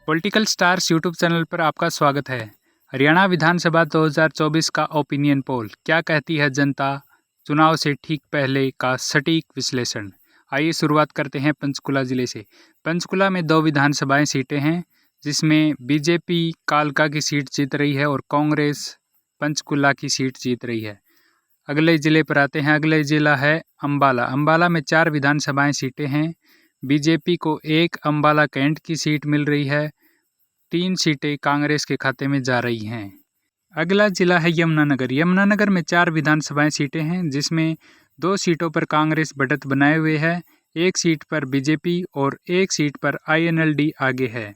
Political stars YouTube channel पर आपका स्वागत है। हरियाणा विधानसभा 2024 का ओपिनियन पोल, क्या कहती है जनता, चुनाव से ठीक पहले का सटीक विश्लेषण। आइए शुरुआत करते हैं पंचकुला जिले से। पंचकुला में 2 विधानसभाएं सीटें हैं, जिसमें बीजेपी कालका की सीट जीत रही है और कांग्रेस पंचकुला की सीट जीत रही है। अगले जिले पर आते हैं। अगले जिला है अम्बाला। अम्बाला में 4 विधानसभाएं सीटें हैं। बीजेपी को 1 अम्बाला कैंट की सीट मिल रही है। 3 सीटें कांग्रेस के खाते में जा रही हैं। अगला जिला है यमुनानगर। यमुनानगर में 4 विधानसभाएं सीटें हैं, जिसमें 2 सीटों पर कांग्रेस बढ़त बनाए हुए है, 1 सीट पर बीजेपी और 1 सीट पर INLD आगे है।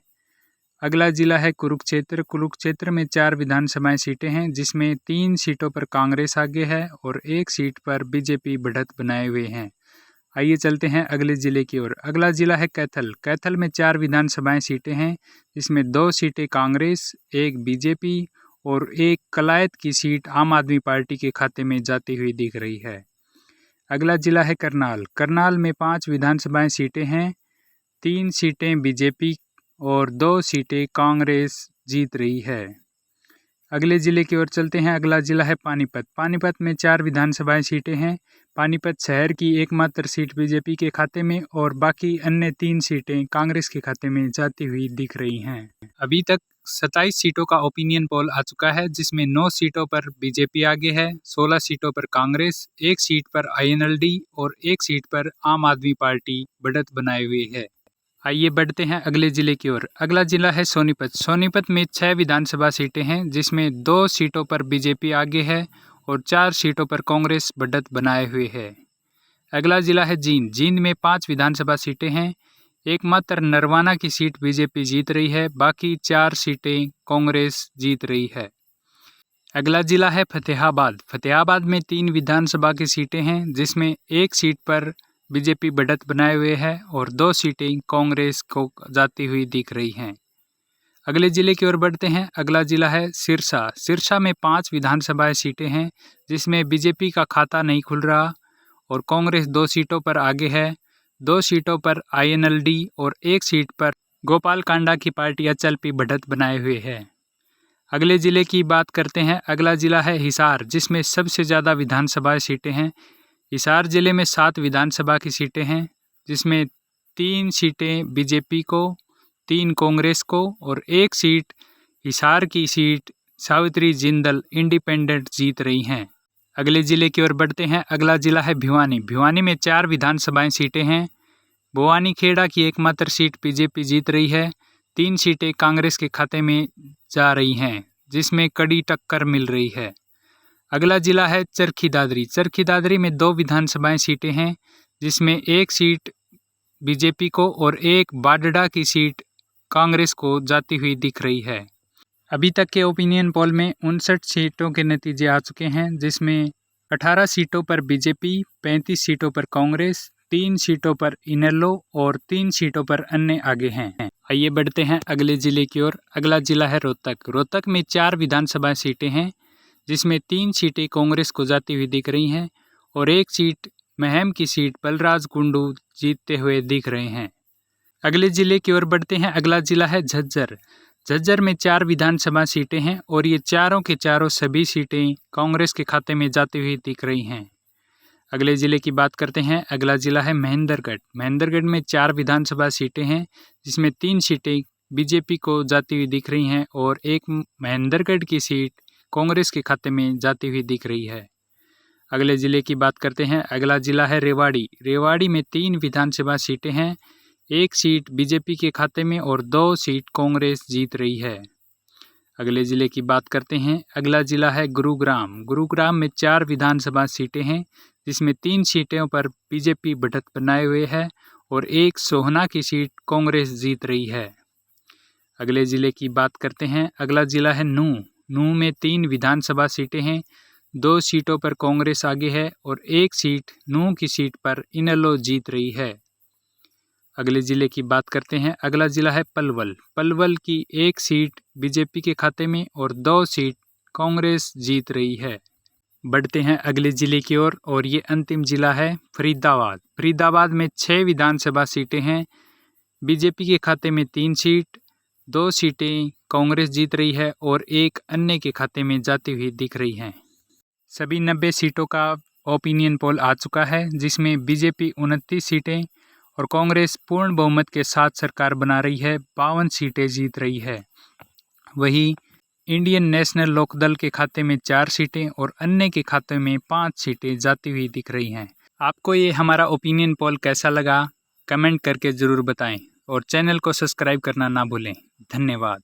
अगला जिला है कुरुक्षेत्र। कुरुक्षेत्र में 4 विधानसभाएं सीटें हैं, जिसमें 3 सीटों पर कांग्रेस आगे है और 1 सीट पर बीजेपी बढ़त बनाए हुए हैं। आइए चलते हैं अगले जिले की ओर। अगला जिला है कैथल। कैथल में 4 विधानसभाएं सीटें हैं, जिसमें 2 सीटें कांग्रेस, 1 बीजेपी और 1 कलायत की सीट आम आदमी पार्टी के खाते में जाती हुई दिख रही है। अगला जिला है करनाल। करनाल में 5 विधानसभाएं सीटें हैं, 3 सीटें बीजेपी और 2 सीटें कांग्रेस जीत रही है। अगले जिले की ओर चलते हैं। अगला जिला है पानीपत। पानीपत में 4 विधानसभाएं सीटें हैं। पानीपत शहर की एकमात्र सीट बीजेपी के खाते में और बाकी अन्य 3 सीटें कांग्रेस के खाते में जाती हुई दिख रही हैं। अभी तक 27 सीटों का ओपिनियन पोल आ चुका है, जिसमें 9 सीटों पर बीजेपी आगे है, 16 सीटों पर कांग्रेस, 1 सीट पर INLD और 1 सीट पर आम आदमी पार्टी बढ़त बनाए हुए है। आइए बढ़ते हैं अगले जिले की ओर। अगला जिला है सोनीपत। सोनीपत में 6 विधानसभा सीटें हैं, जिसमें 2 सीटों पर बीजेपी आगे है और 4 सीटों पर कांग्रेस बढ़त बनाए हुए है। अगला जिला है जींद। जींद में 5 विधानसभा सीटें हैं, एकमात्र नरवाना की सीट बीजेपी जीत रही है, बाकी 4 सीटें कांग्रेस जीत रही है। अगला जिला है फतेहाबाद। फतेहाबाद में 3 विधानसभा की सीटें हैं, जिसमें 1 सीट पर बीजेपी बढ़त बनाए हुए है और 2 सीटें कांग्रेस को जाती हुई दिख रही हैं। अगले जिले की ओर बढ़ते हैं। अगला जिला है सिरसा। सिरसा में 5 विधानसभा सीटें हैं, जिसमें बीजेपी का खाता नहीं खुल रहा और कांग्रेस 2 सीटों पर आगे है, 2 सीटों पर INLD और 1 सीट पर गोपाल कांडा की पार्टी HLP बढ़त बनाए हुए है। अगले जिले की बात करते हैं। अगला जिला है हिसार, जिसमें सबसे ज़्यादा विधानसभा सीटें हैं। हिसार जिले में 7 विधानसभा की सीटें हैं, जिसमें 3 सीटें बीजेपी को, 3 कांग्रेस को और 1 सीट हिसार की सीट सावित्री जिंदल इंडिपेंडेंट जीत रही हैं। अगले जिले की ओर बढ़ते हैं। अगला जिला है भिवानी। भिवानी में 4 विधानसभाएं सीटें हैं। भवानी खेड़ा की एकमात्र सीट बीजेपी जीत रही है, 3 सीटें कांग्रेस के खाते में जा रही हैं, जिसमें कड़ी टक्कर मिल रही है। अगला जिला है चरखी दादरी। चरखी दादरी में 2 विधानसभाएं सीटें हैं, जिसमें 1 सीट बीजेपी को और 1 बाडडा की सीट कांग्रेस को जाती हुई दिख रही है। अभी तक के ओपिनियन पोल में 59 सीटों के नतीजे आ चुके हैं, जिसमें 18 सीटों पर बीजेपी, 35 सीटों पर कांग्रेस, 3 सीटों पर इनेलो और 3 सीटों पर अन्य आगे हैं। आइए बढ़ते हैं अगले जिले की ओर। अगला जिला है रोहतक। रोहतक में 4 विधानसभा सीटें हैं, जिसमें 3 सीटें कांग्रेस को जाती हुई दिख रही हैं और 1 सीट महम की सीट बलराज कुंडू जीतते हुए दिख रहे हैं। अगले जिले की ओर बढ़ते हैं। अगला जिला है झज्जर। झज्जर में 4 विधानसभा सीटें हैं और ये चारों के चारों सभी सीटें कांग्रेस के खाते में जाती हुई दिख रही हैं। अगले जिले की बात करते हैं। अगला जिला है महेंद्रगढ़। महेंद्रगढ़ में 4 विधानसभा सीटें हैं, जिसमें 3 सीटें बीजेपी को जाती हुई दिख रही हैं और 1 महेंद्रगढ़ की सीट कांग्रेस के खाते में जाती हुई दिख रही है। अगले ज़िले की बात करते हैं। अगला ज़िला है रेवाड़ी। रेवाड़ी में 3 विधानसभा सीटें हैं, 1 सीट बीजेपी के खाते में और 2 सीट कांग्रेस जीत रही है। अगले ज़िले की बात करते हैं। अगला ज़िला है गुरुग्राम। गुरुग्राम में 4 विधानसभा सीटें हैं, जिसमें 3 सीटों पर बीजेपी बढ़त बनाए हुए है और 1 सोहना की सीट कांग्रेस जीत रही है। अगले ज़िले की बात करते हैं। अगला ज़िला है नूंह। नूंह में 3 विधानसभा सीटें हैं, 2 सीटों पर कांग्रेस आगे है और 1 सीट नूंह की सीट पर इनेलो जीत रही है। अगले ज़िले की बात करते हैं। अगला ज़िला है पलवल। पलवल की 1 सीट बीजेपी के खाते में और 2 सीट कांग्रेस जीत रही है। बढ़ते हैं अगले ज़िले की ओर और ये अंतिम ज़िला है फरीदाबाद। फरीदाबाद में 6 विधानसभा सीटें हैं, बीजेपी के खाते में 3 सीट, 2 सीटें कांग्रेस जीत रही है और एक अन्य के खाते में जाती हुई दिख रही हैं। सभी 90 सीटों का ओपिनियन पोल आ चुका है, जिसमें बीजेपी 29 सीटें और कांग्रेस पूर्ण बहुमत के साथ सरकार बना रही है, 52 सीटें जीत रही है। वहीं इंडियन नेशनल लोकदल के खाते में 4 सीटें और अन्य के खाते में 5 सीटें जाती हुई दिख रही हैं। आपको ये हमारा ओपिनियन पोल कैसा लगा, कमेंट करके ज़रूर बताएं और चैनल को सब्सक्राइब करना ना भूलें। धन्यवाद।